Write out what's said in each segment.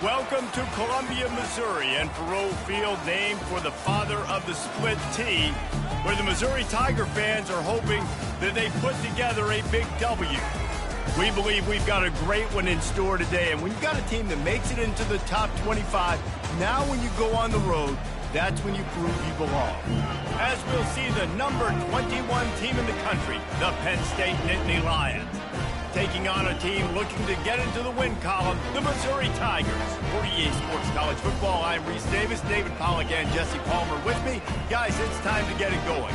Welcome to Columbia, Missouri, and Faurot Field, named for the father of the split T, where the Missouri Tiger fans are hoping that they put together a big W. We believe we've got a great one in store today, and when you've got a team that makes it into the top 25, now when you go on the road, that's when you prove you belong. As we'll see the number 21 team in the country, the Penn State Nittany Lions, taking on a team looking to get into the win column, the Missouri Tigers. For EA Sports College Football, I'm Reese Davis, David Pollack, and Jesse Palmer with me. Guys, it's time to get it going.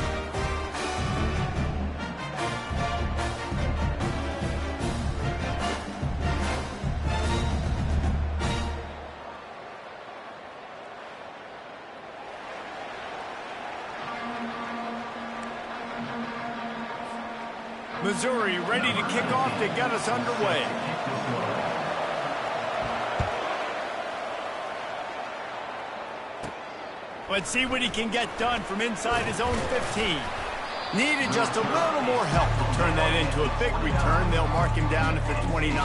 Missouri ready to kick off to get us underway. Let's see what he can get done from inside his own 15. Needed just a little more help to turn that into a big return. They'll mark him down at the 29.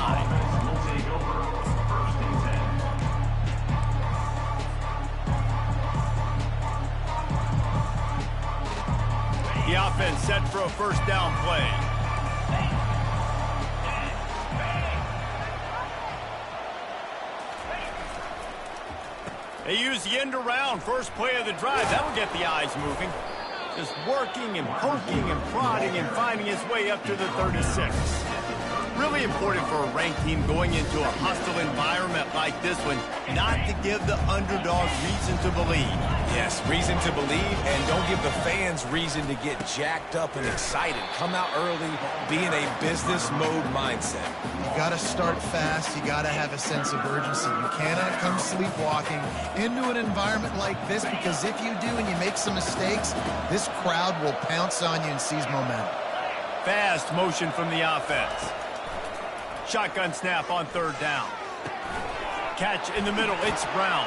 The offense set for a first down play. They use the end around, first play of the drive. That will get the eyes moving. Just working and poking and prodding and finding his way up to the 36. Really important for a ranked team going into a hostile environment like this one, not to give the underdog reason to believe. Yes, reason to believe, and don't give the fans reason to get jacked up and excited. Come out early, be in a business mode mindset. You got to start fast. You got to have a sense of urgency. You cannot come sleepwalking into an environment like this, because if you do and you make some mistakes, this crowd will pounce on you and seize momentum. Fast motion from the offense. Shotgun snap on third down. Catch in the middle, it's Brown.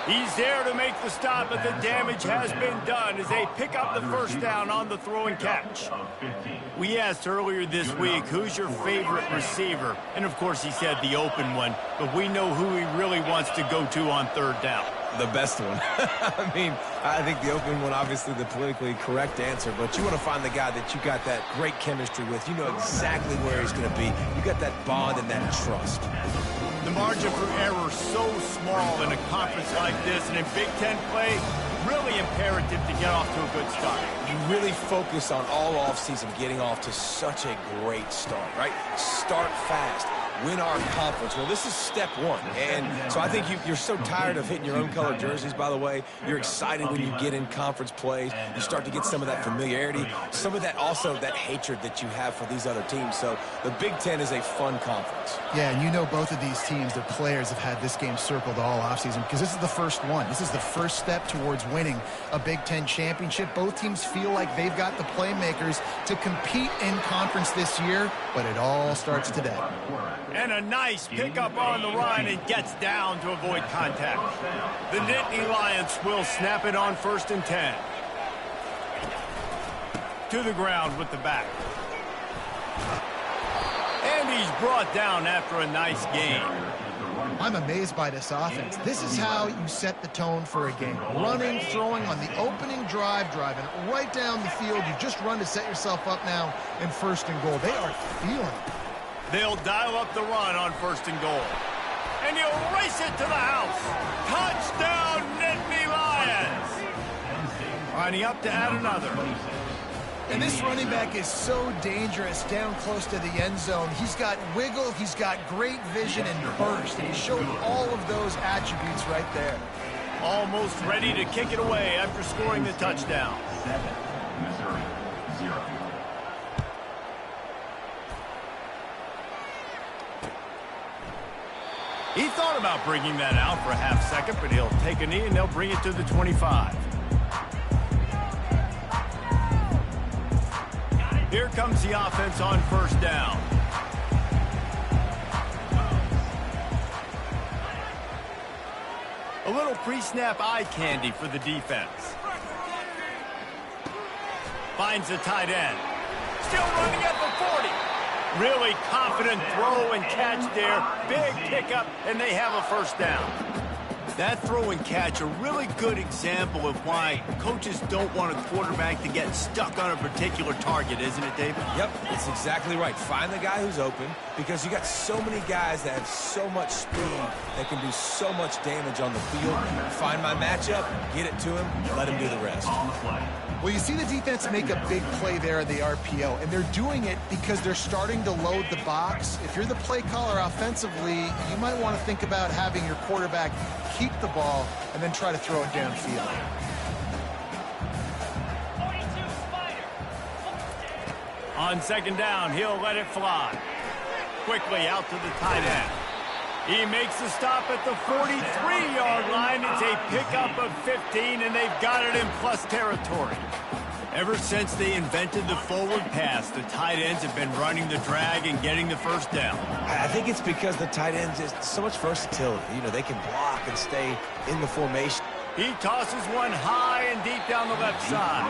He's there to make the stop, but the damage has been done as they pick up the first down on the throw and catch. We asked earlier this week, who's your favorite receiver? And of course he said the open one, but we know who he really wants to go to on third down. The best one. I mean, I think the open one, obviously the politically correct answer, but you want to find the guy that you got that great chemistry with. You know exactly where he's going to be. You got that bond and that trust. The margin for error so small in a conference like this, and in Big Ten play, really imperative to get off to a good start. You really focus on all offseason getting off to such a great start, right? Start fast. Win our conference. Well, this is step one. And so I think you're so tired of hitting your own color jerseys, by the way. You're excited when you get in conference plays. You start to get some of that familiarity, some of that also that hatred that you have for these other teams. So the Big Ten is a fun conference. Yeah, and you know both of these teams, their players have had this game circled all offseason, because this is the first one. This is the first step towards winning a Big Ten championship. Both teams feel like they've got the playmakers to compete in conference this year, but it all starts today. And a nice pickup on the run, and gets down to avoid contact. The Nittany Lions will snap it on 1st and 10. To the ground with the back. And he's brought down after a nice gain. I'm amazed by this offense. This is how you set the tone for a game. Running, throwing on the opening drive, driving it right down the field. You just run to set yourself up now in 1st and goal. They are feeling it. They'll dial up the run on 1st and goal. And he'll race it to the house. Touchdown, Nittany Lions. Lining up to add another. And this running back is so dangerous down close to the end zone. He's got wiggle, he's got great vision and burst. And he showed all of those attributes right there. Almost ready to kick it away after scoring the touchdown. 7, Missouri, 0. He thought about bringing that out for a half second, but he'll take a knee and they'll bring it to the 25. Here comes the offense on 1st down. A little pre-snap eye candy for the defense. Finds the tight end. Still running at the 40. Really confident throw and catch there. Big pickup, and they have a first down. That throw and catch, a really good example of why coaches don't want a quarterback to get stuck on a particular target, isn't it, David? Yep, it's exactly right. Find the guy who's open, because you got so many guys that have so much speed that can do so much damage on the field. Find my matchup, get it to him, let him do the rest. Well, you see the defense make a big play there in the RPO, and they're doing it because they're starting to load the box. If you're the play caller offensively, you might want to think about having your quarterback keep the ball and then try to throw it downfield. On second down, he'll let it fly. Quickly out to the tight end. He makes the stop at the 43-yard line. It's a pickup of 15, and they've got it in plus territory. Ever since they invented the forward pass, the tight ends have been running the drag and getting the first down. I think it's because the tight ends is so much versatility. You know, they can block and stay in the formation. He tosses one high and deep down the left side.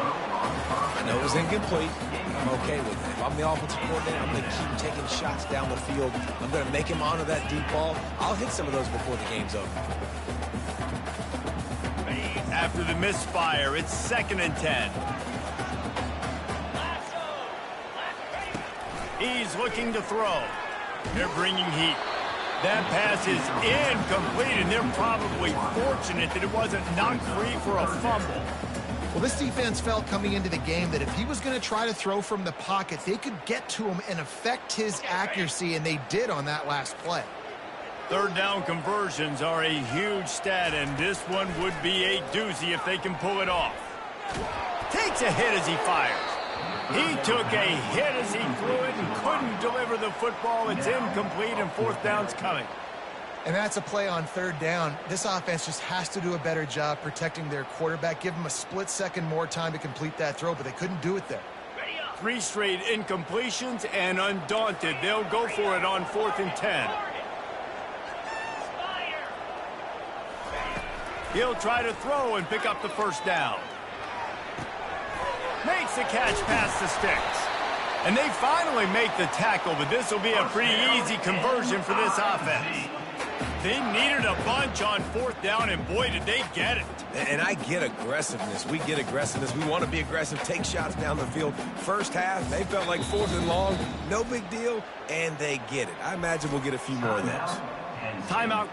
I know it was incomplete. I'm okay with it. If I'm the offensive coordinator, I'm going to keep taking shots down the field. I'm going to make him honor that deep ball. I'll hit some of those before the game's over. After the misfire, it's 2nd and 10. He's looking to throw. They're bringing heat. That pass is incomplete, and they're probably fortunate that it wasn't knocked free for a fumble. Well, this defense felt coming into the game that if he was going to try to throw from the pocket, they could get to him and affect his accuracy, and they did on that last play. Third down conversions are a huge stat, and this one would be a doozy if they can pull it off. Takes a hit as he fires. He took a hit as he threw it and couldn't deliver the football. It's incomplete, and 4th down's coming. And that's a play on 3rd down. This offense just has to do a better job protecting their quarterback. Give him a split second more time to complete that throw, but they couldn't do it there. 3 straight incompletions, and undaunted, they'll go for it on 4th and 10. He'll try to throw and pick up the first down. Makes the catch past the sticks. And they finally make the tackle, but this will be a pretty easy conversion for this offense. They needed a bunch on 4th down, and boy, did they get it. And I get aggressiveness. We get aggressiveness. We want to be aggressive, take shots down the field. First half, they felt like 4th and long. No big deal, and they get it. I imagine we'll get a few more of those. Timeout.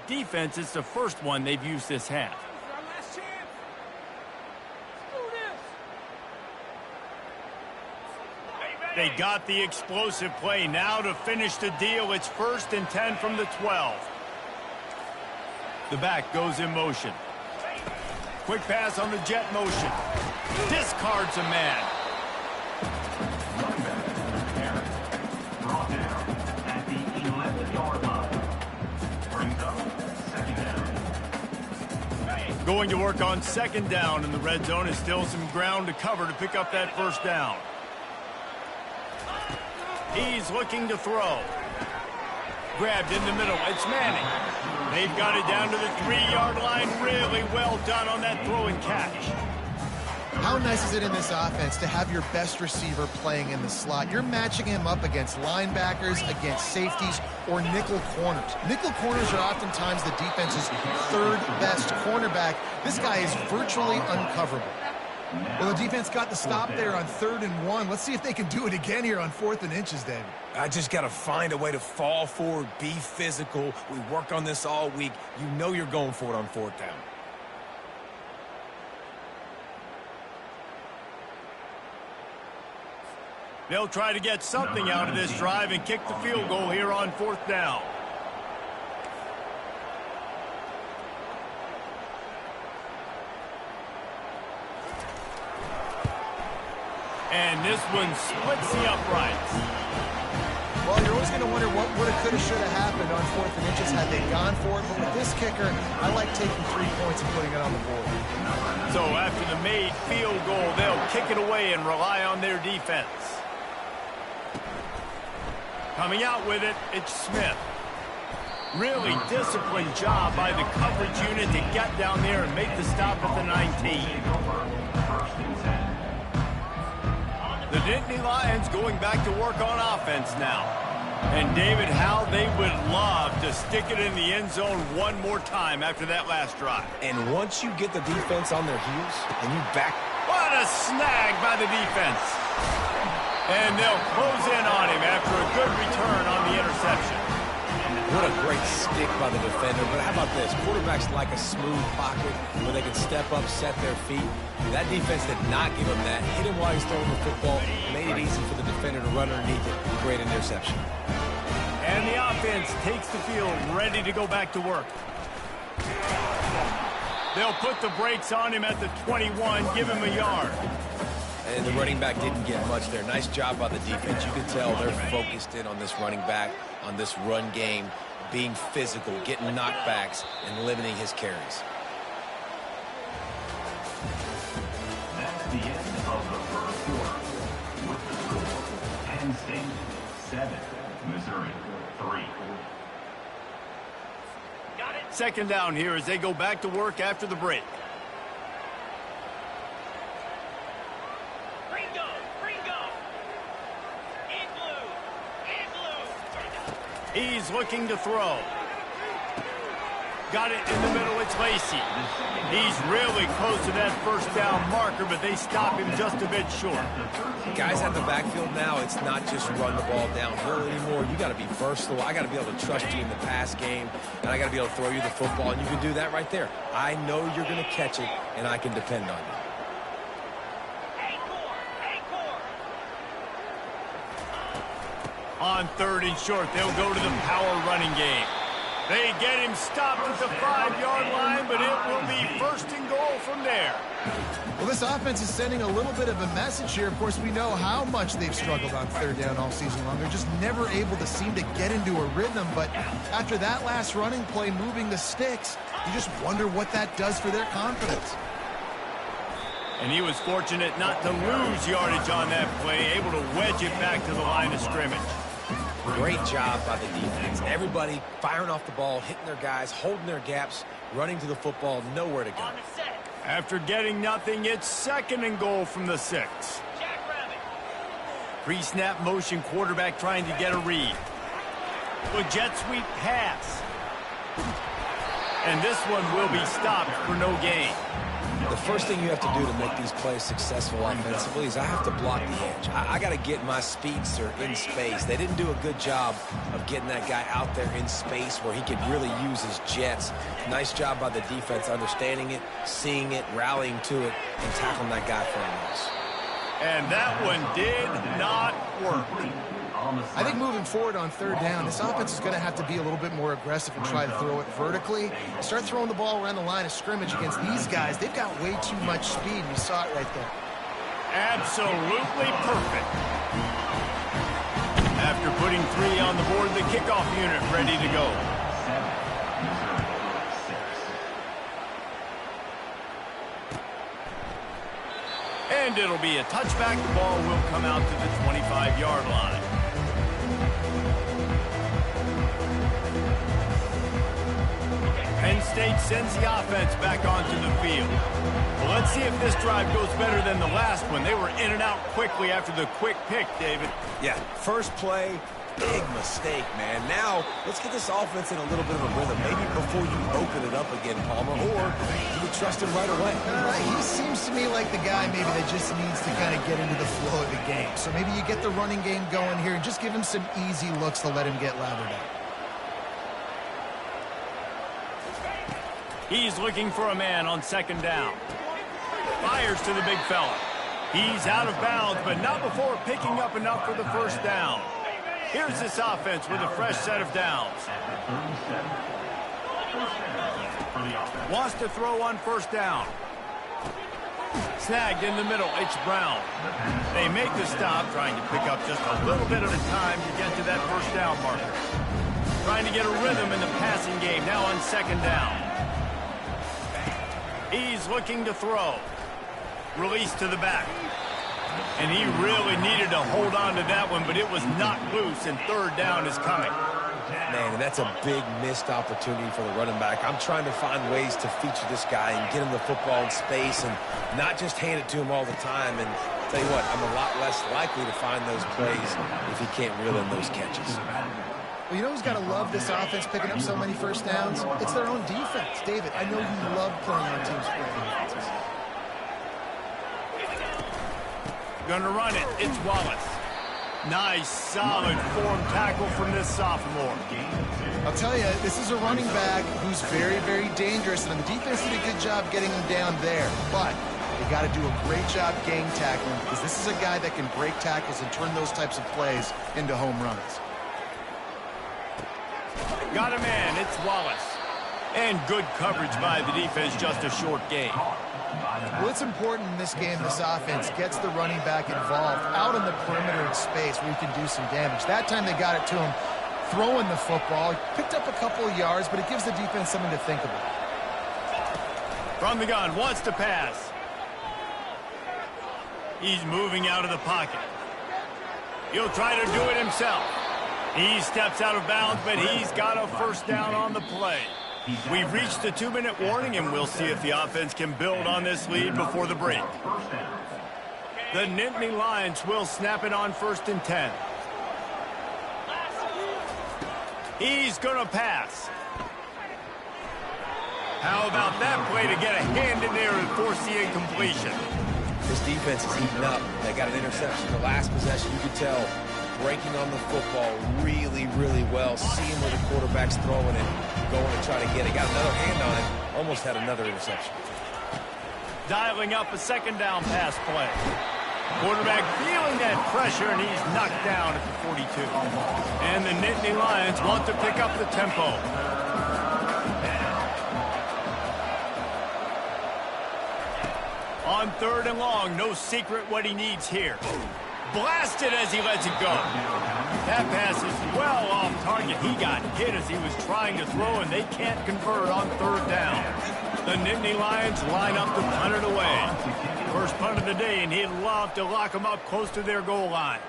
Defense is the first one they've used this half. They got the explosive play. Now to finish the deal, it's 1st and 10 from the 12. The back goes in motion. Quick pass on the jet motion. Discards a man. Brought down at the 11-yard line. Going to work on 2nd down in the red zone. Is still some ground to cover to pick up that first down. He's looking to throw. Grabbed in the middle. It's Manning. They've got it down to the 3-yard line. Really well done on that throw and catch. How nice is it in this offense to have your best receiver playing in the slot? You're matching him up against linebackers, against safeties, or nickel corners. Nickel corners are oftentimes the defense's third best cornerback. This guy is virtually uncoverable. Well, the defense got the stop there on 3rd and 1. Let's see if they can do it again here on 4th and inches, David. I just got to find a way to fall forward, be physical. We work on this all week. You know you're going for it on 4th down. They'll try to get something out of this drive and kick the field goal here on 4th down. And this one splits the uprights. Well, you're always going to wonder what would have, could have, should have happened on 4th and inches had they gone for it. But with this kicker, I like taking 3 points and putting it on the board. So after the made field goal, they'll kick it away and rely on their defense. Coming out with it, it's Smith. Really disciplined job by the coverage unit to get down there and make the stop at the 19. The Nittany Lions going back to work on offense now. And David, how they would love to stick it in the end zone one more time after that last drive. And once you get the defense on their heels and you back... What a snag by the defense. And they'll close in on him after a good return on the interception. What a great stick by the defender. But how about this? Quarterbacks like a smooth pocket where they can step up, set their feet. That defense did not give him that. Hit him while he's throwing the football. Made it easy for the defender to run underneath it. Great interception. And the offense takes the field, ready to go back to work. They'll put the brakes on him at the 21, give him a yard. And the running back didn't get much there. Nice job by the defense. You can tell they're focused in on this running back, on this run game, being physical, getting knockbacks, and limiting his carries. That's the end of the first quarter. With the score, Penn State 7, Missouri 3. Second down here as they go back to work after the break. He's looking to throw. Got it in the middle, it's Lacey. He's really close to that first down marker, but they stop him just a bit short. Guys at the backfield now, it's not just run the ball downhill anymore. You got to be versatile. I got to be able to trust you in the pass game, and I got to be able to throw you the football, and you can do that right there. I know you're going to catch it, and I can depend on you. On 3rd and short, they'll go to the power running game. They get him stopped at the 5-yard line, but it will be 1st and goal from there. Well, this offense is sending a little bit of a message here. Of course, we know how much they've struggled on 3rd down all season long. They're just never able to seem to get into a rhythm. But after that last running play, moving the sticks, you just wonder what that does for their confidence. And he was fortunate not to lose yardage on that play, able to wedge it back to the line of scrimmage. Great job by the defense. Everybody firing off the ball, hitting their guys, holding their gaps, running to the football, nowhere to go. After getting nothing, it's 2nd and goal from the 6. Pre-snap motion, quarterback trying to get a read. A jet sweep pass. And this one will be stopped for no gain. The first thing you have to do to make these plays successful offensively is I have to block the edge. I got to get my speedster in space. They didn't do a good job of getting that guy out there in space where he could really use his jets. Nice job by the defense understanding it, seeing it, rallying to it, and tackling that guy for a loss. And that one did not work. I think moving forward on 3rd down, this offense is going to have to be a little bit more aggressive and try to throw it vertically. Start throwing the ball around the line of scrimmage against these guys. They've got way too much speed. You saw it right there. Absolutely perfect. After putting 3 on the board, the kickoff unit ready to go. And it'll be a touchback. The ball will come out to the 25-yard line. Penn State stage sends the offense back onto the field. Well, let's see if this drive goes better than the last one. They were in and out quickly after the quick pick, David. Yeah, first play, big mistake, man. Now, let's get this offense in a little bit of a rhythm. Maybe before you open it up again, Palmer, or you would trust him right away. He seems to me like the guy maybe that just needs to kind of get into the flow of the game. So maybe you get the running game going here and just give him some easy looks to let him get lathered up. He's looking for a man on second down. Fires to the big fella. He's out of bounds, but not before picking up enough for the first down. Here's this offense with a fresh set of downs. Wants to throw on first down. Snagged in the middle, it's Brown. They make the stop, trying to pick up just a little bit at a time to get to that first down marker. Trying to get a rhythm in the passing game, now on second down. He's looking to throw. Release to the back. And he really needed to hold on to that one, but it was knocked loose, and third down is coming. Man, and that's a big missed opportunity for the running back. I'm trying to find ways to feature this guy and get him the football in space and not just hand it to him all the time. And tell you what, I'm a lot less likely to find those plays if he can't reel in those catches. Well, you know who's got to love this offense picking up so many first downs? It's their own defense. David, I know you love playing on teams playing defenses. Gonna run it. It's Wallace. Nice, solid form tackle from this sophomore. I'll tell you, this is a running back who's very, very dangerous, and the defense did a good job getting him down there. But you got to do a great job game tackling, because this is a guy that can break tackles and turn those types of plays into home runs. Got a man. It's Wallace. And good coverage by the defense, just a short gain. Well, it's important in this game, this offense gets the running back involved out in the perimeter in space where he can do some damage. That time they got it to him throwing the football. He picked up a couple of yards, but it gives the defense something to think about. From the gun, wants to pass. He's moving out of the pocket. He'll try to do it himself. He steps out of bounds, but he's got a first down on the play. We've reached the 2-minute warning, and we'll see if the offense can build on this lead before the break. The Nittany Lions will snap it on 1st and 10. He's going to pass. How about that play to get a hand in there and force the incompletion? This defense is heating up. They got an interception the last possession. You could tell breaking on the football really, really well. Seeing where the quarterback's throwing it, going to try to get it. Got another hand on it. Almost had another interception. Dialing up a second down pass play. Quarterback feeling that pressure, and he's knocked down at the 42. And the Nittany Lions want to pick up the tempo. On 3rd and long, no secret what he needs here. Blasted as he lets it go. That pass is well off target. He got hit as he was trying to throw, and they can't convert on 3rd down. The Nittany Lions line up to punt it away. First punt of the day, and he'd love to lock them up close to their goal line.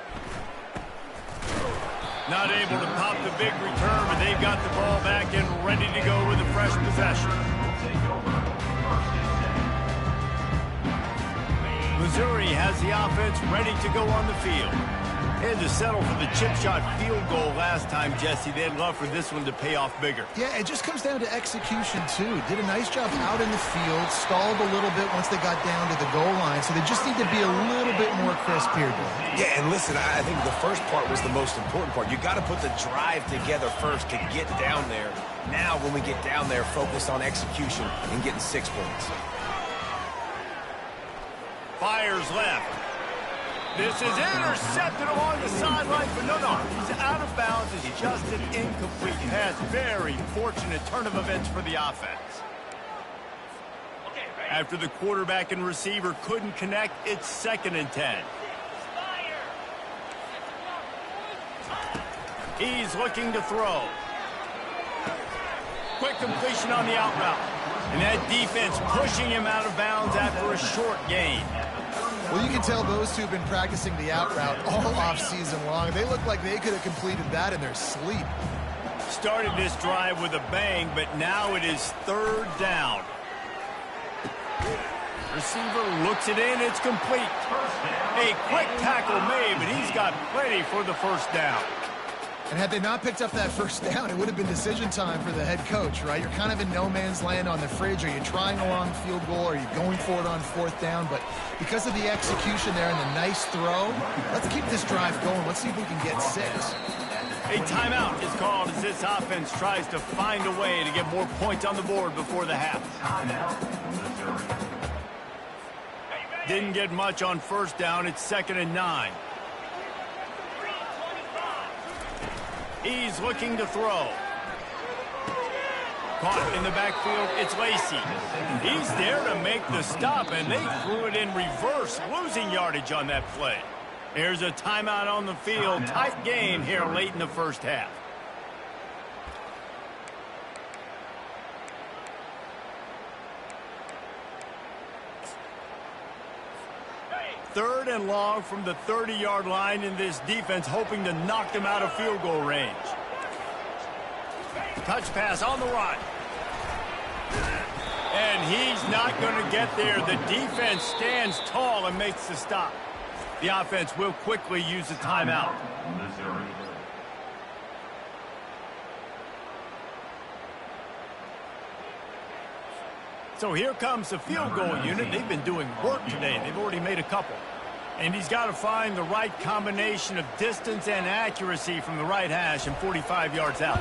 Not able to pop the big return, but they've got the ball back and ready to go with a fresh possession. Missouri has the offense ready to go on the field. Had to settle for the chip shot field goal last time, Jesse. They'd love for this one to pay off bigger. Yeah, it just comes down to execution, too. Did a nice job out in the field, stalled a little bit once they got down to the goal line, so they just need to be a little bit more crisp here, Bill. Yeah, and listen, I think the first part was the most important part. You got to put the drive together first to get down there. Now, when we get down there, focus on execution and getting 6 points. Fires left. This is intercepted along the sideline, but no, he's out of bounds. It's just an incomplete pass. Very fortunate turn of events for the offense. After the quarterback and receiver couldn't connect, it's 2nd and 10. He's looking to throw. Quick completion on the out route. And that defense pushing him out of bounds after a short gain. Well, you can tell those two have been practicing the out route all off season long. They look like they could have completed that in their sleep. Started this drive with a bang, but now it is third down. Receiver looks it in. It's complete. A quick tackle made, but he's got plenty for the first down. And had they not picked up that first down, it would have been decision time for the head coach, right? You're kind of in no man's land on the fridge. Are you trying a long field goal? Are you going for it on fourth down? But because of the execution there and the nice throw, let's keep this drive going. Let's see if we can get 6. A timeout is called as this offense tries to find a way to get more points on the board before the half. Didn't get much on first down. It's 2nd and 9. He's looking to throw. Caught in the backfield, it's Lacey. He's there to make the stop, and they threw it in reverse, losing yardage on that play. Here's a timeout on the field. Tight game here late in the first half. Third and long from the 30-yard line, in this defense hoping to knock them out of field goal range. Touch pass on the run. And he's not going to get there. The defense stands tall and makes the stop. The offense will quickly use a timeout. So here comes the field goal unit. They've been doing work today. They've already made a couple. And he's got to find the right combination of distance and accuracy from the right hash and 45 yards out.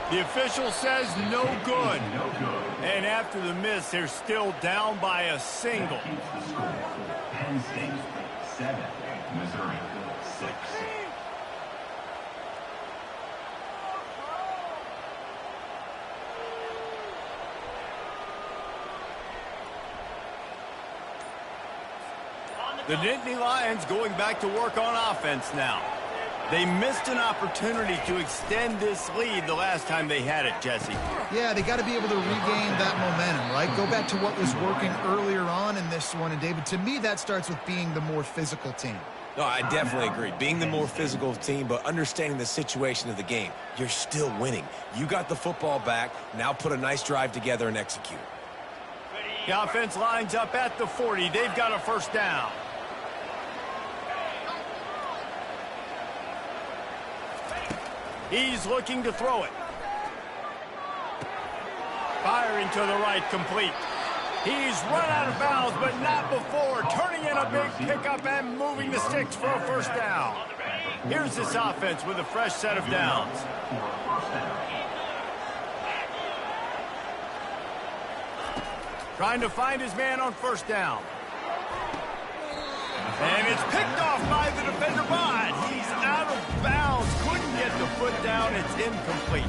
The official says no good. And after the miss, they're still down by a single. Penn State 7, Missouri 6. The Nittany Lions going back to work on offense now. They missed an opportunity to extend this lead the last time they had it, Jesse. Yeah, they got to be able to regain that momentum, right? Go back to what was working earlier on in this one. And, David, to me, that starts with being the more physical team. No, I definitely agree. Being the more physical team, but understanding the situation of the game. You're still winning. You got the football back. Now put a nice drive together and execute. The offense lines up at the 40. They've got a first down. He's looking to throw it. Firing to the right, complete. He's run out of bounds, but not before. Turning in a big pickup and moving the sticks for a first down. Here's this offense with a fresh set of downs. Trying to find his man on first down. And it's picked off by the defender, but he's out of bounds. Couldn't get the foot down. It's incomplete.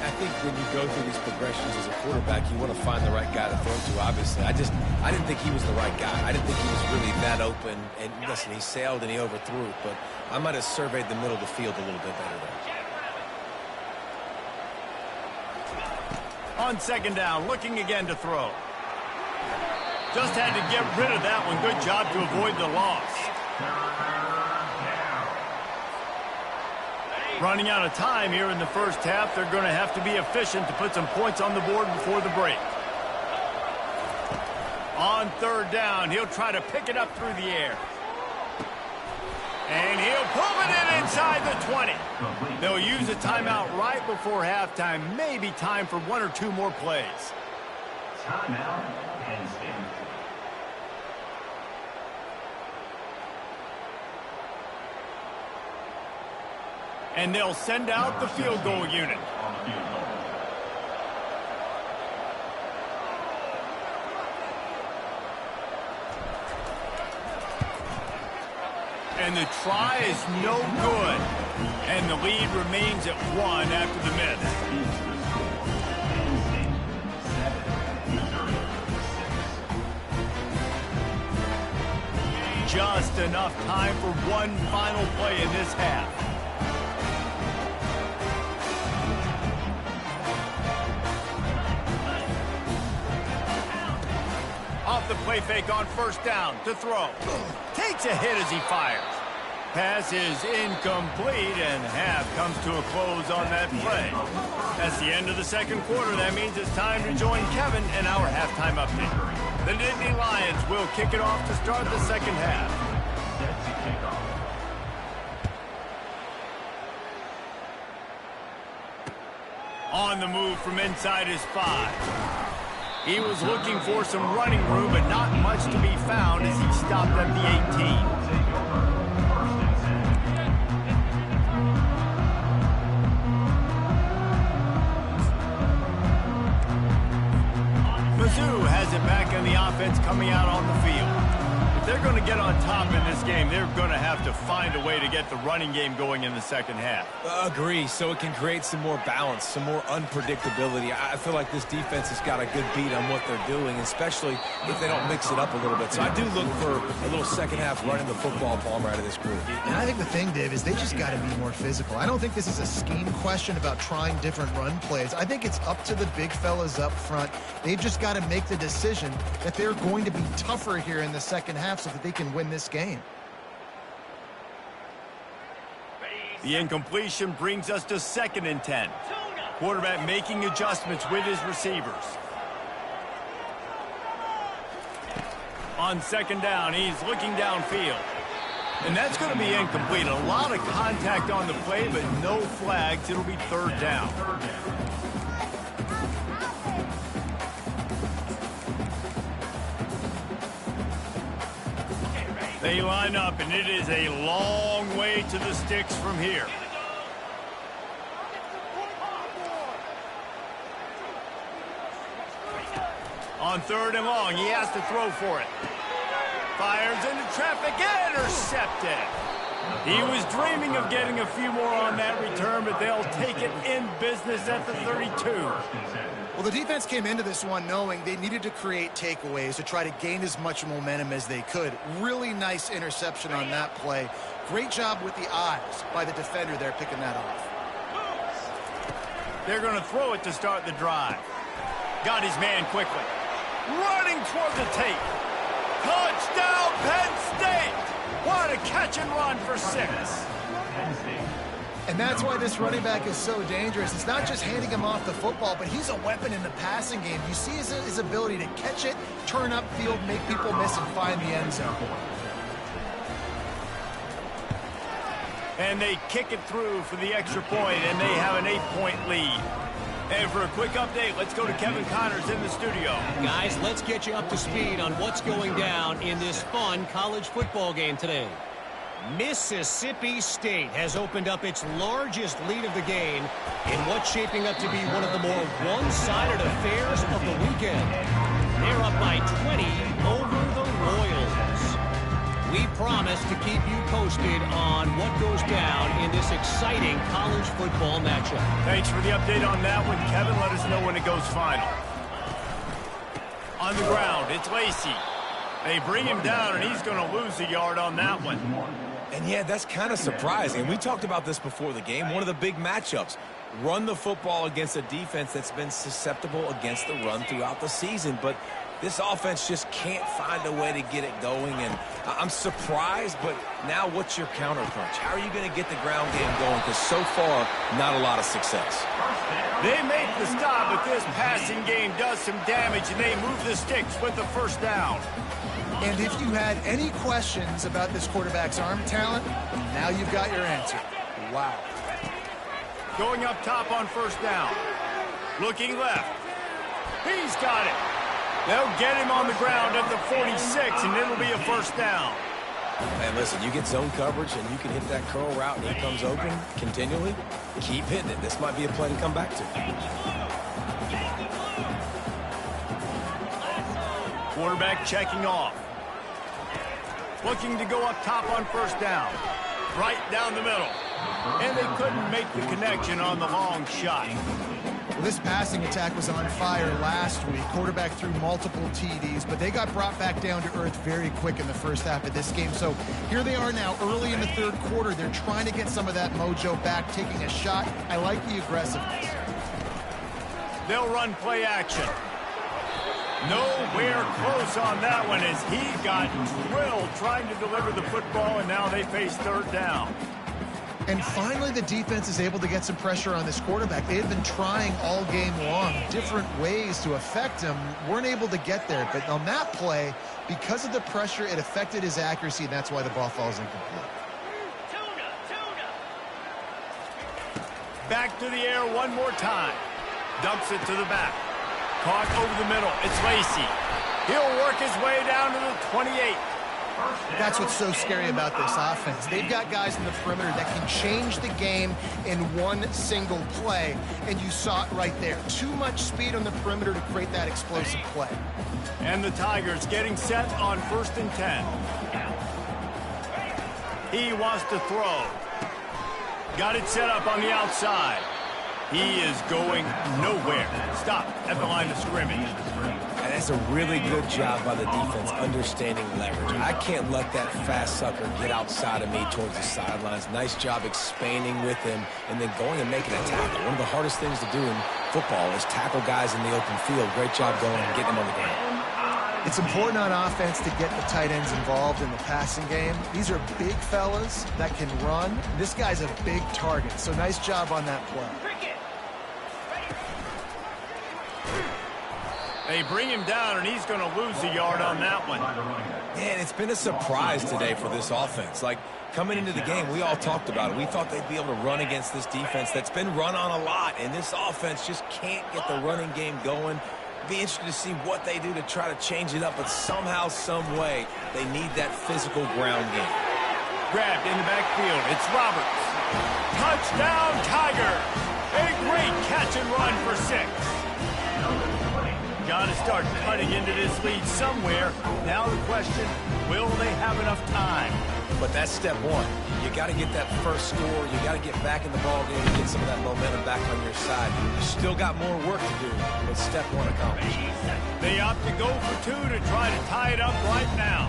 I think when you go through these progressions as a quarterback, you want to find the right guy to throw to, obviously. I didn't think he was the right guy. I didn't think he was really that open. And listen, he sailed and he overthrew it, but I might have surveyed the middle of the field a little bit better there. On second down, looking again to throw. Just had to get rid of that one. Good job to avoid the loss. Running out of time here in the first half. They're going to have to be efficient to put some points on the board before the break. On third down, he'll try to pick it up through the air. And he'll pull it in inside the 20. They'll use a timeout right before halftime. Maybe time for 1 or 2 more plays. Timeout, Penn State. And they'll send out the field goal unit. And the try is no good. And the lead remains at 1 after the miss. Just enough time for one final play in this half. Off the play fake on first down to throw. Takes a hit as he fires. Pass is incomplete, and half comes to a close on that play. That's the end of the second quarter. That means it's time to join Kevin in our halftime update. The Nittany Lions will kick it off to start the second half. Set to kick off. On the move from inside his 5. He was looking for some running room, but not much to be found as he stopped at the 18. Mizzou has it back in the offense coming out on the field. If they're going to get on top in this game, they're going to have to find a way to get the running game going in the second half. Agree, so it can create some more balance, some more unpredictability. I feel like this defense has got a good beat on what they're doing, especially if they don't mix it up a little bit. So I do look for a little second half running the football palmer out of this group. And I think the thing, Dave, is they just got to be more physical. I don't think this is a scheme question about trying different run plays. I think it's up to the big fellas up front. They've just got to make the decision that they're going to be tougher here in the second half so that they can win this game. The incompletion brings us to 2nd and 10. Quarterback making adjustments with his receivers. On 2nd down, he's looking downfield. And that's going to be incomplete. A lot of contact on the play, but no flags. It'll be 3rd down. They line up, and it is a long way to the sticks from here. On 3rd and long, he has to throw for it. Fires into traffic, intercepted. He was dreaming of getting a few more on that return, but they'll take it in business at the 32. Well, the defense came into this one knowing they needed to create takeaways to try to gain as much momentum as they could. Really nice interception on that play. Great job with the eyes by the defender there picking that off. They're going to throw it to start the drive. Got his man quickly. Running toward the tape. Touchdown, Penn State! What a catch and run for 6. And that's why this running back is so dangerous. It's not just handing him off the football, but he's a weapon in the passing game. You see his ability to catch it, turn upfield, make people miss, and find the end zone. And they kick it through for the extra point, and they have an 8-point lead. And for a quick update, let's go to Kevin Connors in the studio. Guys, let's get you up to speed on what's going down in this fun college football game today. Mississippi State has opened up its largest lead of the game in what's shaping up to be one of the more one-sided affairs of the weekend. They're up by 20 over the Royals. We promise to keep you posted on what goes down in this exciting college football matchup. Thanks for the update on that one, Kevin. Let us know when it goes final. On the ground, it's Lacey. They bring him down, and he's going to lose a yard on that one. And yeah, that's kind of surprising. We talked about this before the game. One of the big matchups. Run the football against a defense that's been susceptible against the run throughout the season. But this offense just can't find a way to get it going. And I'm surprised, but now what's your counterpunch? How are you going to get the ground game going? Because so far, not a lot of success. They make the stop, but this passing game does some damage, and they move the sticks with the 1st down. And if you had any questions about this quarterback's arm talent, now you've got your answer. Wow. Going up top on 1st down. Looking left. He's got it. They'll get him on the ground at the 46, and it'll be a 1st down. Man, listen, you get zone coverage, and you can hit that curl route, and he comes open continually. Keep hitting it. This might be a play to come back to. Quarterback checking off. Looking to go up top on 1st down. Right down the middle. And they couldn't make the connection on the long shot. Well, this passing attack was on fire last week. Quarterback threw multiple TDs, but they got brought back down to earth very quick in the 1st half of this game. So here they are now early in the 3rd quarter. They're trying to get some of that mojo back, taking a shot. I like the aggressiveness. They'll run play action. Nowhere close on that one as he got drilled trying to deliver the football, and now they face third down. And finally, the defense is able to get some pressure on this quarterback. They had been trying all game long different ways to affect him, weren't able to get there. But on that play, because of the pressure, it affected his accuracy, and that's why the ball falls incomplete. Back to the air one more time. Dumps it to the back. Caught over the middle. It's Lacy. He'll work his way down to the 28. That's what's so scary about this offense. They've got guys in the perimeter that can change the game in one single play, and you saw it right there. Too much speed on the perimeter to create that explosive play. And the Tigers getting set on 1st and 10. He wants to throw. Got it set up on the outside. He is going nowhere. Stop at the line of scrimmage. And that's a really good job by the defense understanding leverage. I can't let that fast sucker get outside of me towards the sidelines. Nice job expanding with him and then going and making a tackle. One of the hardest things to do in football is tackle guys in the open field. Great job going and getting them on the ground. It's important on offense to get the tight ends involved in the passing game. These are big fellas that can run. This guy's a big target, so nice job on that play. They bring him down, and he's going to lose a yard on that one. Man, it's been a surprise today for this offense. Like, coming into the game, we all talked about it. We thought they'd be able to run against this defense that's been run on a lot, and this offense just can't get the running game going. Be interested to see what they do to try to change it up, but somehow, some way, they need that physical ground game. Grabbed in the backfield. It's Roberts. Touchdown, Tiger. A great catch and run for 6. Got to start cutting into this lead somewhere. Now the question, will they have enough time? But that's step one. You got to get that first score. You got to get back in the ball game and get some of that momentum back on your side. You still got more work to do, but step one accomplished. They opt to go for 2 to try to tie it up right now.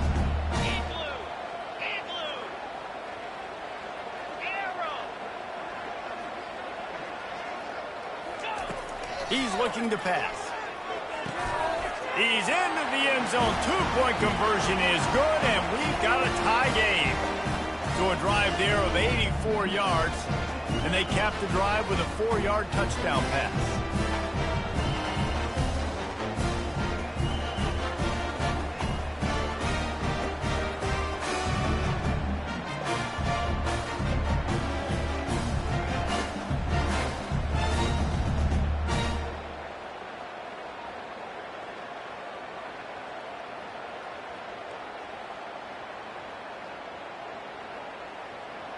He's looking to pass. He's into the end zone. 2-point conversion is good, and we've got a tie game. So a drive there of 84 yards, and they cap the drive with a 4-yard touchdown pass.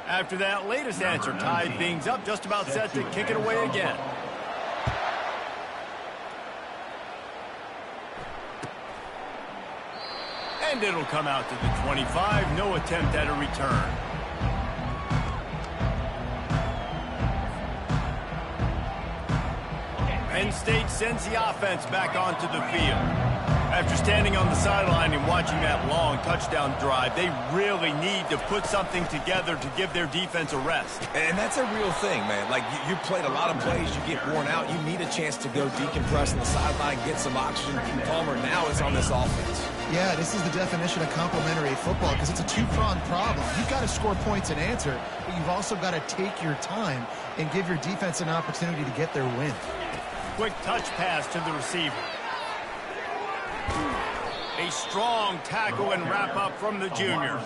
After that latest answer, tied things up, just about set to kick it away again. And it'll come out to the 25. No attempt at a return. Penn State sends the offense back onto the field. After standing on the sideline and watching that long touchdown drive, they really need to put something together to give their defense a rest. And that's a real thing, man. Like, you played a lot of plays, you get worn out, you need a chance to go decompress on the sideline, get some oxygen. Palmer now is on this offense. Yeah, this is the definition of complementary football because it's a two-pronged problem. You've got to score points and answer, but you've also got to take your time and give your defense an opportunity to get their win. Quick touch pass to the receiver. A strong tackle and wrap up from the junior.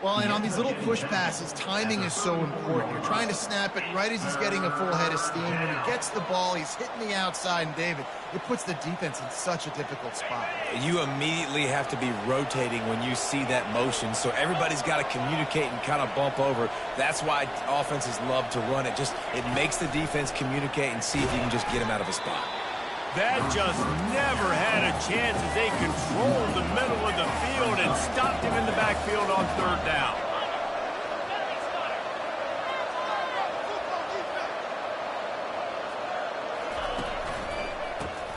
Well, and on these little push passes, timing is so important. You're trying to snap it right as he's getting a full head of steam. When he gets the ball, he's hitting the outside, and David, it puts the defense in such a difficult spot. You immediately have to be rotating when you see that motion, so everybody's got to communicate and kind of bump over. That's why offenses love to run it. It makes the defense communicate and see if you can just get him out of a spot. That just never had a chance as they controlled the middle of the field and stopped him in the backfield on 3rd down.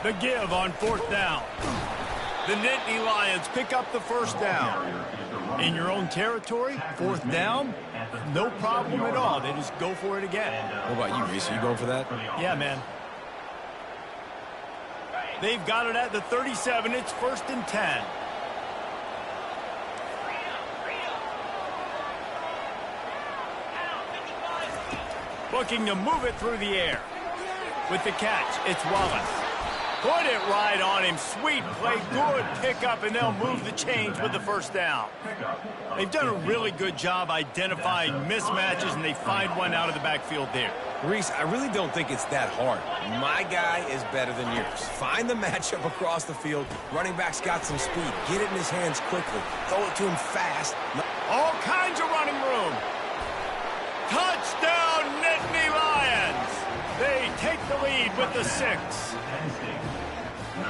The give on 4th down. The Nittany Lions pick up the 1st down. In your own territory, 4th down, no problem at all. They just go for it again. What about you, Reese? Are you going for that? Yeah, man. They've got it at the 37. It's 1st and 10. Looking to move it through the air. With the catch, it's Wallace. Put it right on him. Sweet play, good pickup, and they'll move the chains with the 1st down. They've done a really good job identifying mismatches, and they find one out of the backfield there. Reese, I really don't think it's that hard. My guy is better than yours. Find the matchup across the field. Running back's got some speed. Get it in his hands quickly. Throw it to him fast. All kinds of running room. Touchdown, Nittany Lions. They take the lead with the 6.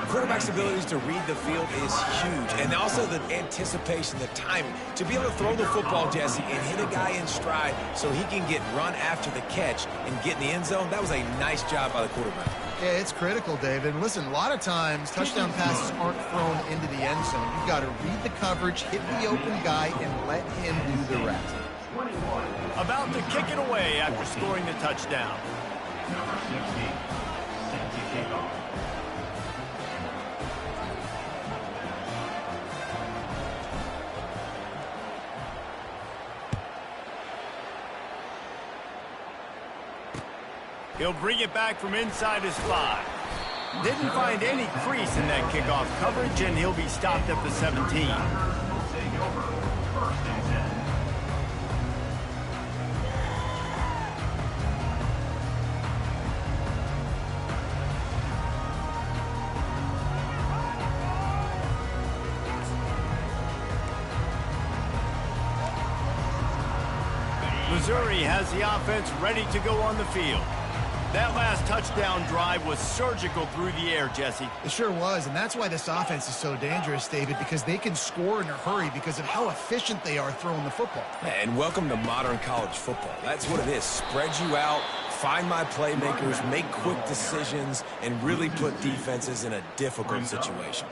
Quarterback's abilities to read the field is huge, and also the anticipation, the timing. To be able to throw the football, Jesse, and hit a guy in stride so he can get run after the catch and get in the end zone, that was a nice job by the quarterback. Yeah, it's critical, David. And listen, a lot of times touchdown passes aren't thrown into the end zone. You've got to read the coverage, hit the open guy, and let him do the rest. About to kick it away after scoring the touchdown. Number 60, set to kick off. He'll bring it back from inside his 5. Didn't find any crease in that kickoff coverage, and he'll be stopped at the 17. Take over, 1st and 10. Missouri has the offense ready to go on the field. That last touchdown drive was surgical through the air, Jesse. It sure was, and that's why this offense is so dangerous, David, because they can score in a hurry because of how efficient they are throwing the football. And welcome to modern college football. That's what it is. Spread you out, find my playmakers, make quick decisions, and really put defenses in a difficult situation.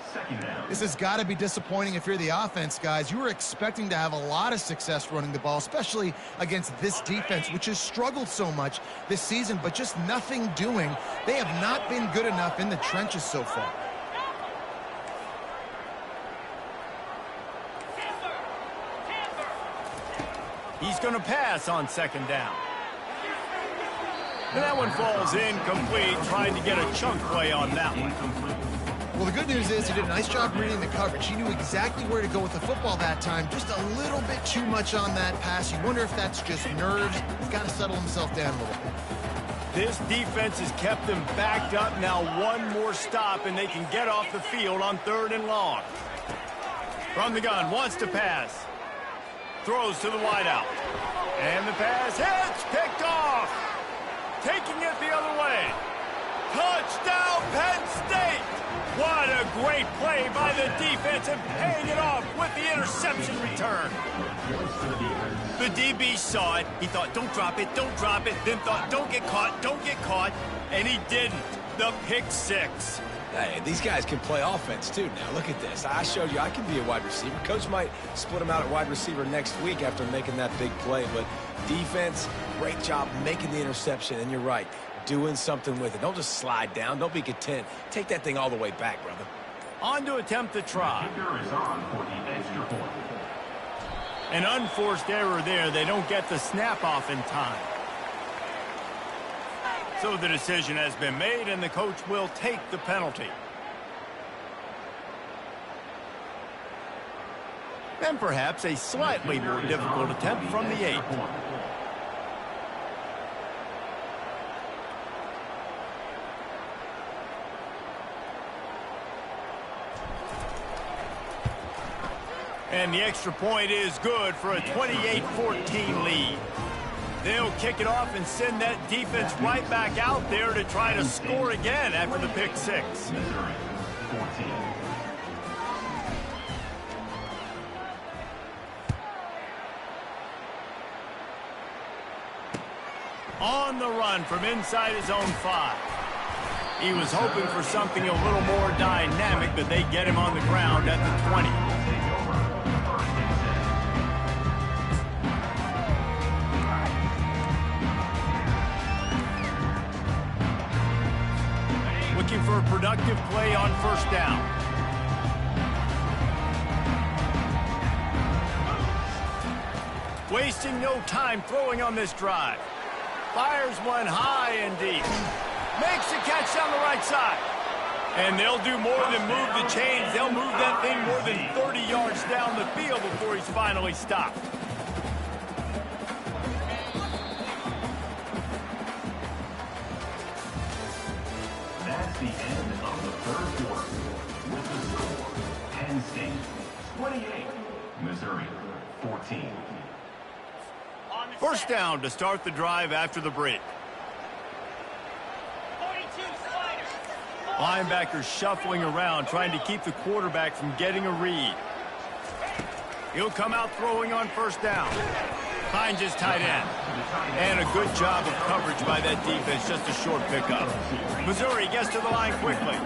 This has got to be disappointing if you're the offense, guys. You were expecting to have a lot of success running the ball, especially against this defense, which has struggled so much this season, but just nothing doing. They have not been good enough in the trenches so far. He's going to pass on 2nd down. And that one falls incomplete, trying to get a chunk play on that one. Well, the good news is he did a nice job reading the coverage. He knew exactly where to go with the football that time. Just a little bit too much on that pass. You wonder if that's just nerves. He's got to settle himself down a little bit. This defense has kept them backed up. Now one more stop, and they can get off the field on 3rd and long. From the gun, wants to pass. Throws to the wideout. And the pass hits, picked off. Taking it the other way. Touchdown, Penn State! What a great play by the defense and paying it off with the interception return. The DB saw it. He thought, don't drop it, then thought, don't get caught, and he didn't. The pick 6. Hey, these guys can play offense, too. Now, look at this. I showed you I can be a wide receiver. Coach might split him out at wide receiver next week after making that big play. But defense, great job making the interception. And you're right, doing something with it. Don't just slide down. Don't be content. Take that thing all the way back, brother. On to attempt the try. Kicker is on for the extra point. An unforced error there. They don't get the snap off in time. So the decision has been made, and the coach will take the penalty. And perhaps a slightly more difficult attempt from the 8. And the extra point is good for a 28-14 lead. They'll kick it off and send that defense right back out there to try to score again after the pick 6. Missouri, 14. On the run from inside his own 5. He was hoping for something a little more dynamic, but they get him on the ground at the 20. for a productive play on first down. Wasting no time throwing on this drive. Fires one high and deep. Makes the catch down the right side. And they'll do more than move the chains. They'll move that thing more than 30 yards down the field before he's finally stopped. That's the end of the third quarter. With the score, Penn State 28, Missouri 14. First down to start the drive after the break. Linebackers shuffling around, trying to keep the quarterback from getting a read. He'll come out throwing on first down. Finds his tight end. And a good job of coverage by that defense, just a short pickup. Missouri gets to the line quickly.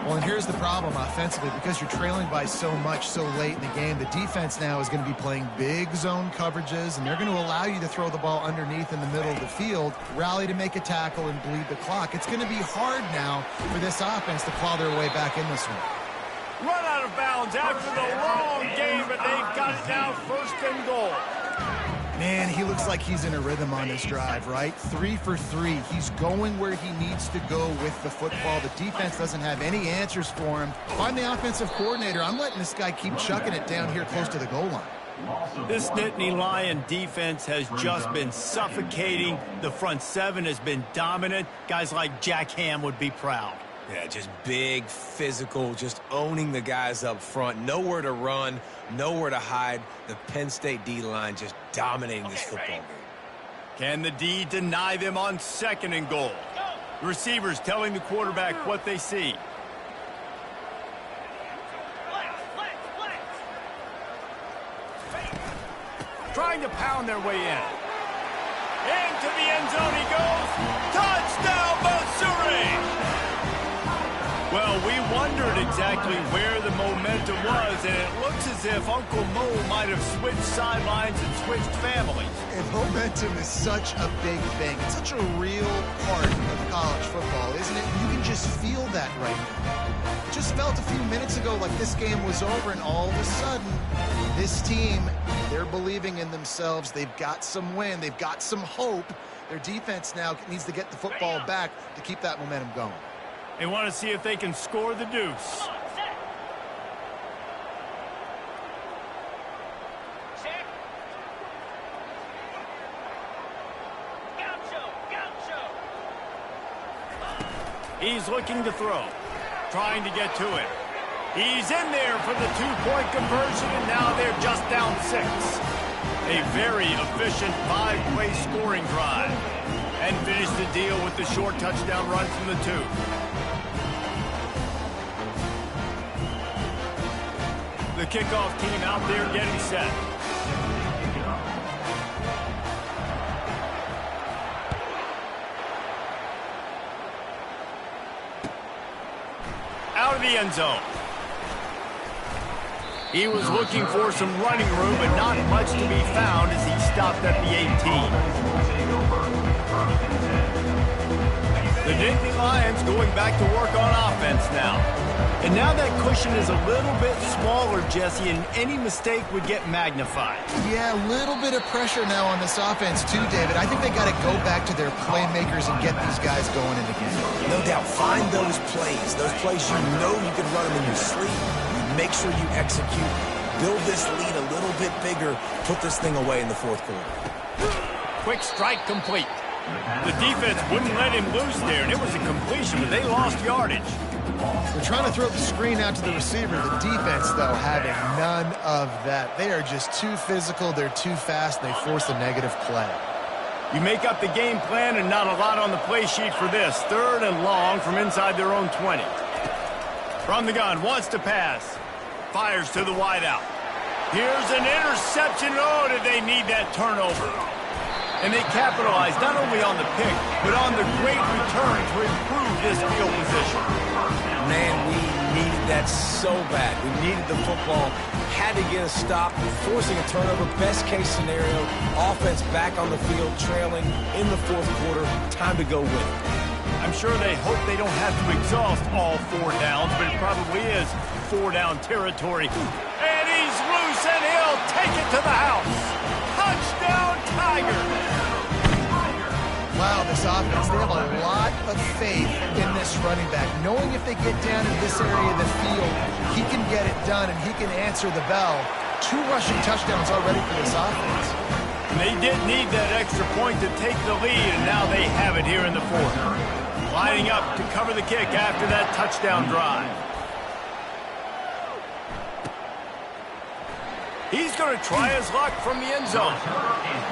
Well, and here's the problem offensively. Because you're trailing by so much so late in the game, the defense now is going to be playing big zone coverages, and they're going to allow you to throw the ball underneath in the middle of the field, rally to make a tackle, and bleed the clock. It's going to be hard now for this offense to claw their way back in this one. Run out of bounds after the long game, but they've got it now first and goal. Man, he looks like he's in a rhythm on this drive, right? 3 for 3. He's going where he needs to go with the football. The defense doesn't have any answers for him. If I'm the offensive coordinator, I'm letting this guy keep chucking it down here close to the goal line. This Nittany Lion defense has just been suffocating. The front seven has been dominant. Guys like Jack Ham would be proud. Yeah, just big, physical, just owning the guys up front. Nowhere to run, nowhere to hide. The Penn State D-line just dominating this football game. Can the D deny them on second and goal? Receivers telling the quarterback what they see. Trying to pound their way in. Into the end zone he goes. Touchdown, Missouri! Well, we wondered exactly where the momentum was, and it looks as if Uncle Mo might have switched sidelines and switched families. And momentum is such a big thing. It's such a real part of college football, isn't it? You can just feel that right now. It just felt a few minutes ago like this game was over, and all of a sudden, this team, they're believing in themselves. They've got some wind. They've got some hope. Their defense now needs to get the football back to keep that momentum going. They want to see if they can score the deuce. He's looking to throw, trying to get to it. He's in there for the two-point conversion, and now they're just down 6. A very efficient 5-play scoring drive. And finish the deal with the short touchdown run from the 2. The kickoff team out there getting set. Out of the end zone. He was looking for some running room, but not much to be found as he stopped at the 18. The Nittany Lions going back to work on offense now. And now that cushion is a little bit smaller, Jesse, and any mistake would get magnified. Yeah, a little bit of pressure now on this offense too, David. I think they got to go back to their playmakers and get these guys going in the game. No doubt. Find those plays you know you can run them in your sleep. You make sure you execute. Build this lead a little bit bigger. Put this thing away in the fourth quarter. Quick strike complete. The defense wouldn't let him loose there, and it was a completion, but they lost yardage. They're trying to throw the screen out to the receiver. The defense, though, having none of that. They are just too physical. They're too fast. They force a negative play. You make up the game plan and not a lot on the play sheet for this. 3rd and long from inside their own 20. From the gun, wants to pass. Fires to the wideout. Here's an interception. Oh, did they need that turnover? And they capitalized not only on the pick, but on the great return to improve this field position. Man, we needed that so bad. We needed the football. Had to get a stop, forcing a turnover. Best case scenario, offense back on the field, trailing in the fourth quarter. Time to go win. I'm sure they hope they don't have to exhaust all 4 downs, but it probably is 4-down territory. And he's loose, and he'll take it to the house. Touchdown, Tiger! Wow, this offense, they have a lot of faith in this running back. Knowing if they get down in this area of the field, he can get it done and he can answer the bell. 2 rushing touchdowns already for this offense. They did need that extra point to take the lead, and now they have it here in the 4th. Lining up to cover the kick after that touchdown drive. He's going to try his luck from the end zone.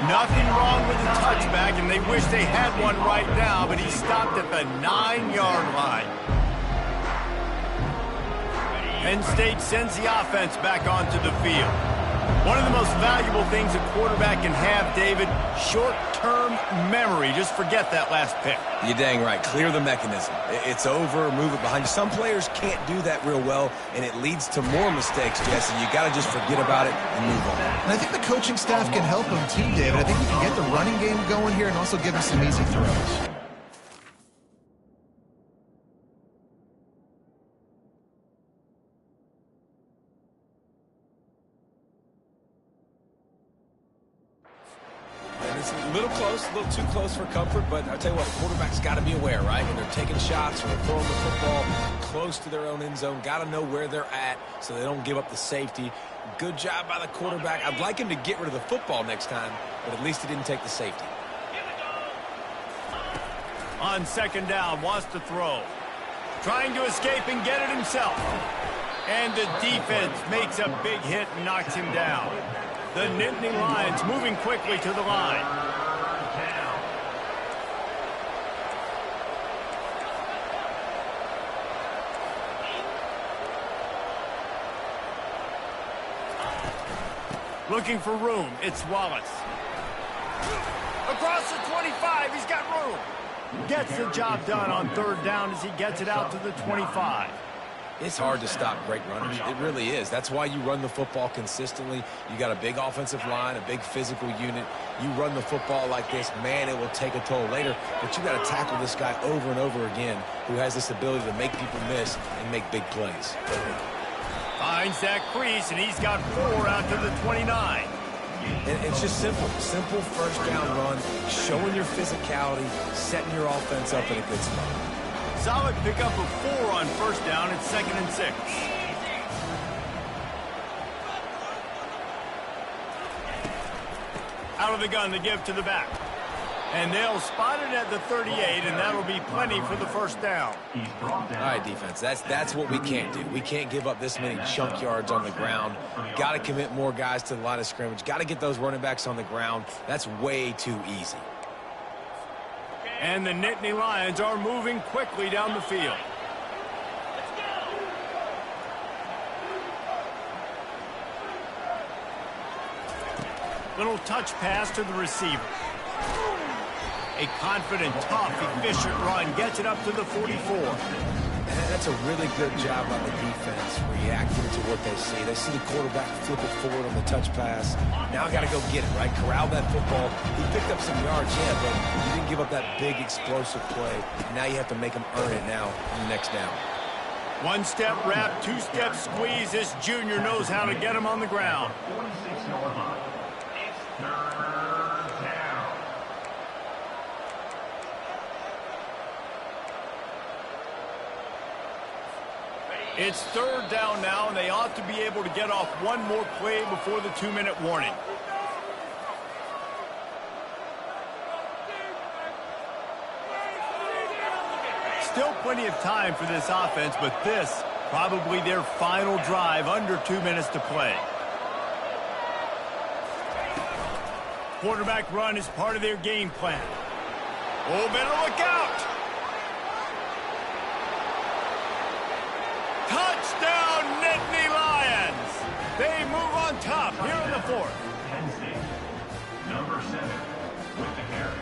Nothing wrong with the touchback, and they wish they had one right now, but he stopped at the 9-yard line. Penn State sends the offense back onto the field. One of the most valuable things a quarterback can have, David, short-term memory. Just forget that last pick. You're dang right. Clear the mechanism. It's over, move it behind you. Some players can't do that real well, and it leads to more mistakes, Jesse. You got to just forget about it and move on. And I think the coaching staff can help him too, David. I think he can get the running game going here and also give him some easy throws. It's a little close, a little too close for comfort, but I'll tell you what, the quarterback's got to be aware, right? When they're taking shots or throwing the football close to their own end zone, got to know where they're at so they don't give up the safety. Good job by the quarterback. I'd like him to get rid of the football next time, but at least he didn't take the safety. On 2nd down, wants to throw. Trying to escape and get it himself. And the defense makes a big hit and knocks him down. The Nittany Lions moving quickly to the line. Looking for room. It's Wallace. Across the 25. He's got room. Gets the job done on 3rd down as he gets it out to the 25. It's hard to stop great runners. It really is. That's why you run the football consistently. You got a big offensive line, a big physical unit. You run the football like this, man, it will take a toll later. But you got to tackle this guy over and over again who has this ability to make people miss and make big plays. Finds that crease, and he's got 4 out to the 29. And it's just simple. Simple 1st down run, showing your physicality, setting your offense up in a good spot. Solid pickup of 4 on 1st down. It's 2nd and 6. Out of the gun to give to the back. And they'll spot it at the 38, and that'll be plenty for the 1st down. All right, defense, that's what we can't do. We can't give up this many chunk yards on the ground. Got to commit more guys to the line of scrimmage. Got to get those running backs on the ground. That's way too easy. And the Nittany Lions are moving quickly down the field. Little touch pass to the receiver. A confident, tough, efficient run gets it up to the 44. And that's a really good job by the defense, reacting to what they see. They see the quarterback flip it forward on the touch pass. Now I got to go get it, right? Corral that football. He picked up some yards, yeah, but you didn't give up that big explosive play. Now you have to make him earn it now on the next down. 1-step wrap, 2-step squeeze. This junior knows how to get him on the ground. 46-yard line. It's 3rd down. It's 3rd down now, and they ought to be able to get off one more play before the 2-minute warning. Still plenty of time for this offense, but this probably their final drive, under 2 minutes to play. Quarterback run is part of their game plan. Oh, better look out! Touchdown, Nittany Lions! They move on top here in the 4th. Penn State, number 7 with the carry.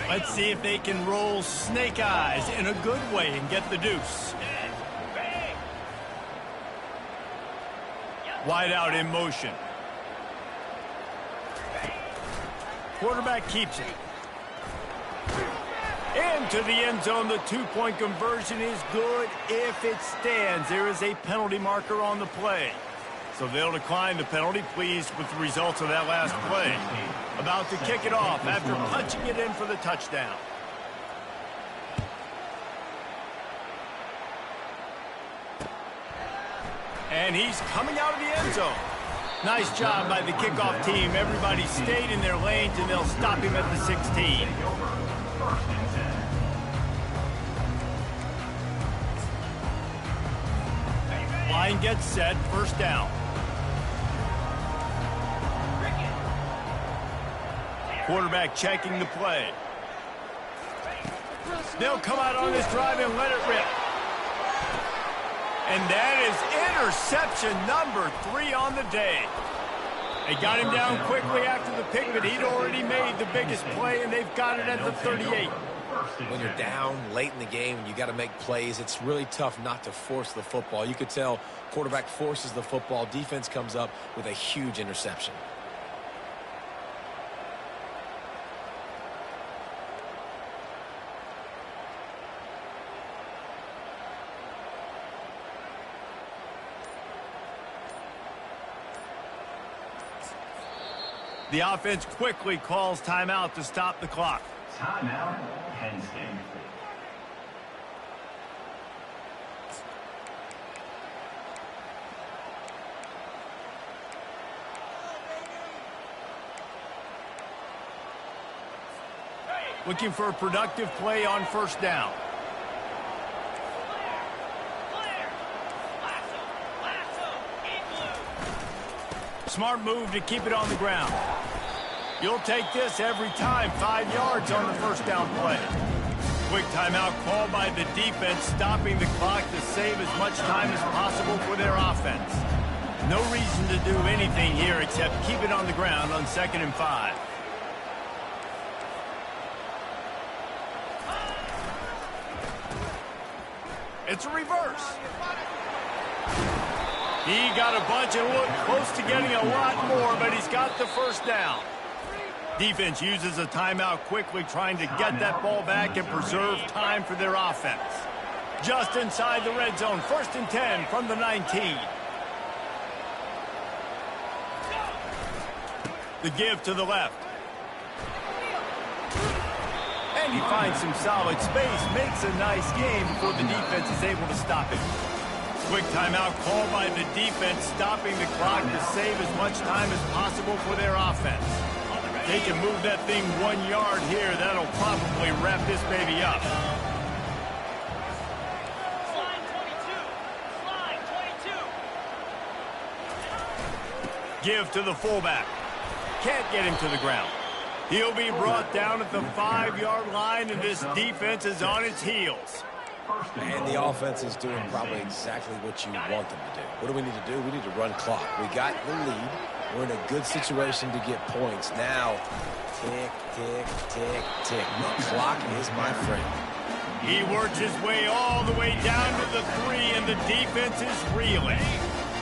Let's see if they can roll snake eyes in a good way and get the deuce. Wide out in motion. Quarterback keeps it. Into the end zone. The two-point conversion is good if it stands. There is a penalty marker on the play. So they'll decline the penalty, pleased with the results of that last play. About to kick it off after punching it in for the touchdown. And he's coming out of the end zone. Nice job by the kickoff team. Everybody stayed in their lanes, and they'll stop him at the 16. Line gets set, first down. Quarterback checking the play. They'll come out on this drive and let it rip. And that is interception number 3 on the day. They got him down quickly after the pick, but he'd already made the biggest play, and they've got it at the 38. When you're down late in the game and you got to make plays, it's really tough not to force the football. You could tell quarterback forces the football. Defense comes up with a huge interception. The offense quickly calls timeout to stop the clock. Timeout, Penn State. Looking for a productive play on first down. Smart move to keep it on the ground. You'll take this every time. 5 yards on the first down play. Quick timeout called by the defense, stopping the clock to save as much time as possible for their offense. No reason to do anything here except keep it on the ground on 2nd and 5. It's a reverse. He got a bunch and looked close to getting a lot more, but he's got the first down. Defense uses a timeout quickly, trying to get that ball back and preserve time for their offense. Just inside the red zone, 1st and 10 from the 19. The give to the left. And he finds some solid space, makes a nice game before the defense is able to stop him. Quick timeout called by the defense, stopping the clock to save as much time as possible for their offense. They can move that thing 1 yard here. That'll probably wrap this baby up. Slide 22. Give to the fullback. Can't get him to the ground. He'll be brought down at the 5-yard line, and this defense is on its heels. And the offense is doing probably exactly what you want them to do. What do we need to do? We need to run clock. We got the lead. We're in a good situation to get points. Now, tick, tick, tick, tick. The clock is my friend. He works his way all the way down to the 3, and the defense is reeling.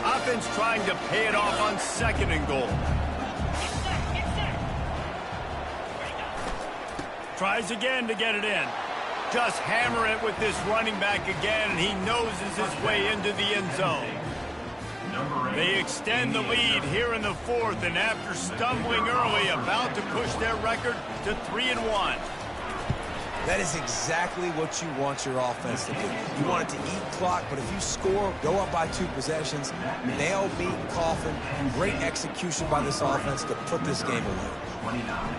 Offense trying to pay it off on 2nd and goal. Tries again to get it in. Just hammer it with this running back again, and he noses his way into the end zone. They extend the lead here in the 4th, and after stumbling early, about to push their record to 3-1. That is exactly what you want your offense to do. You want it to eat clock, but if you score, go up by 2 possessions, nail, beat, coffin, great execution by this offense to put this game away. 29.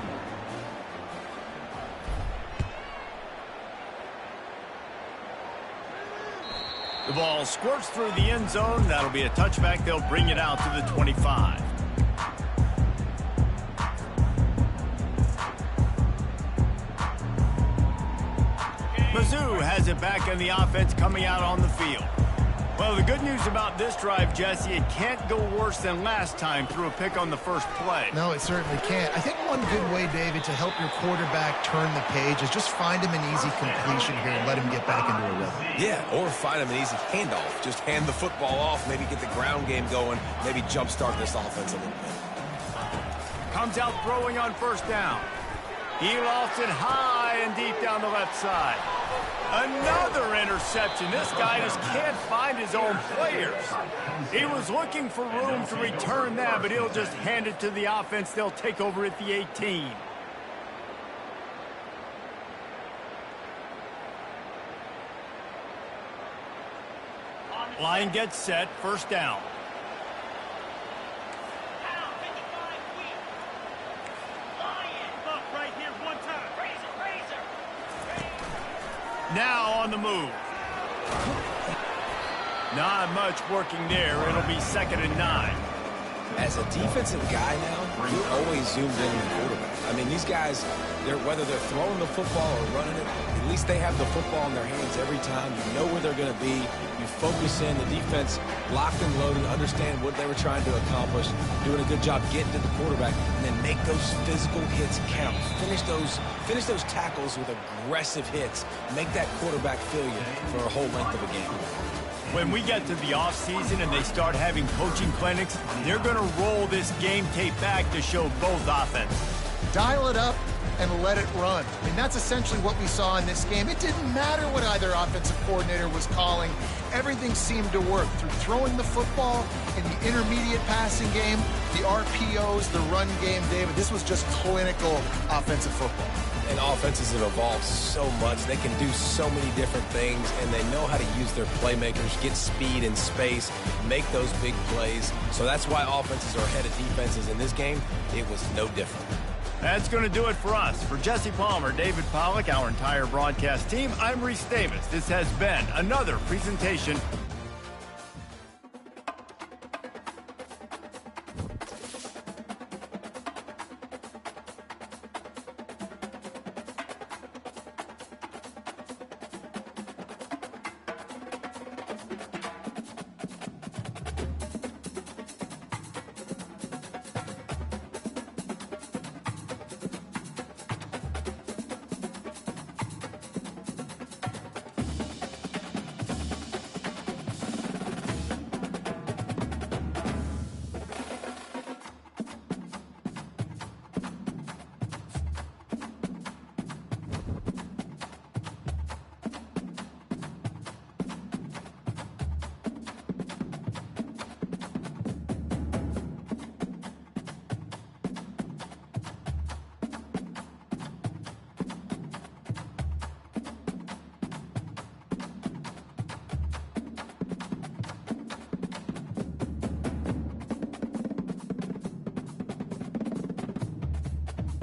The ball squirts through the end zone. That'll be a touchback. They'll bring it out to the 25. Mizzou has it back in the offense coming out on the field. Well, the good news about this drive, Jesse, it can't go worse than last time through a pick on the first play. No, it certainly can't. I think one good way, David, to help your quarterback turn the page is just find him an easy completion here and let him get back into a rhythm. Yeah, or find him an easy handoff. Just hand the football off, maybe get the ground game going, maybe jumpstart this offense a little bit. Comes out throwing on first down. He lost it high and deep down the left side. Another interception. This guy just can't find his own players. He was looking for room to return that, but he'll just hand it to the offense. They'll take over at the 18. Line gets set, first down. Now on the move. Not much working there. It'll be 2nd and 9. As a defensive guy now, you're always zoomed in on the quarterback. I mean, these guys, whether they're throwing the football or running it, at least they have the football in their hands every time. You know where they're going to be. You focus in. The defense locked and loaded, understand what they were trying to accomplish, doing a good job getting to the quarterback, and then make those physical hits count. Finish those tackles with aggressive hits. Make that quarterback feel you for a whole length of a game. When we get to the offseason and they start having coaching clinics, they're going to roll this game tape back to show both offenses. Dial it up and let it run. I mean, that's essentially what we saw in this game. It didn't matter what either offensive coordinator was calling. Everything seemed to work through throwing the football in the intermediate passing game, the RPOs, the run game, David. This was just clinical offensive football. And offenses have evolved so much. They can do so many different things, and they know how to use their playmakers, get speed and space, make those big plays. So that's why offenses are ahead of defenses. In this game, it was no different. That's going to do it for us. For Jesse Palmer, David Pollack, our entire broadcast team, I'm Reese Davis. This has been another presentation